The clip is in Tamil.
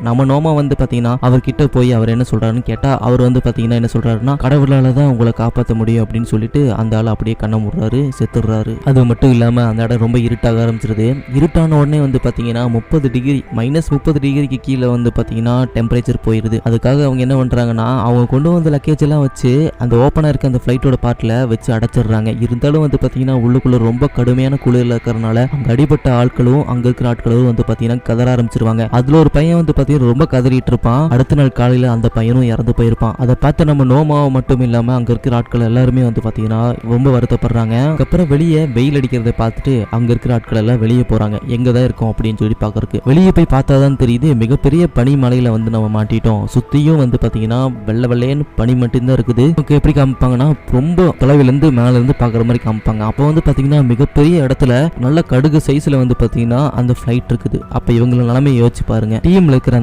நம்ம நோமா வந்து பாத்தீங்கன்னா அவர்கிட்ட போய் அவர் என்ன சொல்றாருன்னு கேட்டா அவர் வந்து பாத்தீங்கன்னா என்ன சொல்றாருன்னா கடவுளால தான் உங்களை காப்பாற்ற முடியும் அப்படின்னு சொல்லிட்டு அந்த ஆள் அப்படியே கண்ணை மூடுறாரு, செத்துடுறாரு. அது மட்டும் இல்லாம அந்த இடம் ரொம்ப இருட்டாக ஆரம்பிச்சிருது. இருட்டான உடனே வந்து பாத்தீங்கன்னா -30 டிகிரிக்கு கீழே வந்து பாத்தீங்கன்னா டெம்பரேச்சர் போயிருது. அதுக்காக அவங்க என்ன பண்றாங்கன்னா அவங்க கொண்டு வந்த லக்கேஜ் எல்லாம் வச்சு அந்த ஓப்பனா இருக்க அந்த ஃபிளைட்டோட பார்ட்ல வச்சு அடைச்சிடுறாங்க. இருந்தாலும் வந்து பாத்தீங்கன்னா உள்ளுக்குள்ள ரொம்ப கடுமையான குளிர்ல இருக்கிறதுனால அங்க அடிபட்ட ஆட்களும் அங்க இருக்கிற ஆட்களும் வந்து பாத்தீங்கன்னா கதற ஆரம்பிச்சிருவாங்க. அதுல ஒரு பையன் வந்து பாத்தீங்கன்னா ரொம்ப கதறிட்டு இருப்பான். அடுத்த நாள் காலையில அந்த பையனும் இறந்து போயிருப்பான். அதை பார்த்து நம்ம நோமாவை மட்டும் இல்லாம அங்க இருக்கிற ஆட்கள் எல்லாருமே வந்து பாத்தீங்கன்னா ரொம்ப வருத்தப்படுறாங்க. அதுக்கப்புறம் வெளியே வெயில் அடிக்கிறத பார்த்துட்டு அங்க இருக்கிற ஆட்கள் எல்லாம் வெளியே போறாங்க. எங்கதான் இருக்கும் அப்படின்னு சொல்லி பாக்குறதுக்கு. வெளியே போய் பார்த்தாதான் தெரியுது மிகப்பெரிய பனி மலையில வந்து நம்ம மாட்டிட்டோம். சுத்தியும் வந்து பாத்தீங்கன்னா வெள்ளை வெள்ளையன்னு பனி மட்டும்தான் இருக்குது. எப்படி காமிப்பாங்கன்னா ரொம்ப தொலைவில இருந்து மேல இருந்து பாக்குற மாதிரி காமிப்பாங்க. அப்ப வந்து பாத்தீங்கன்னா மிகப்பெரிய இடத்துல நல்ல கடுகு சைஸ்ல வந்து பாத்தீங்கன்னா அந்த ஃபிளைட் இருக்குது. அப்ப இவங்க நிலைமை யோசிச்சு பாருங்க. டீம்ல இருக்கிற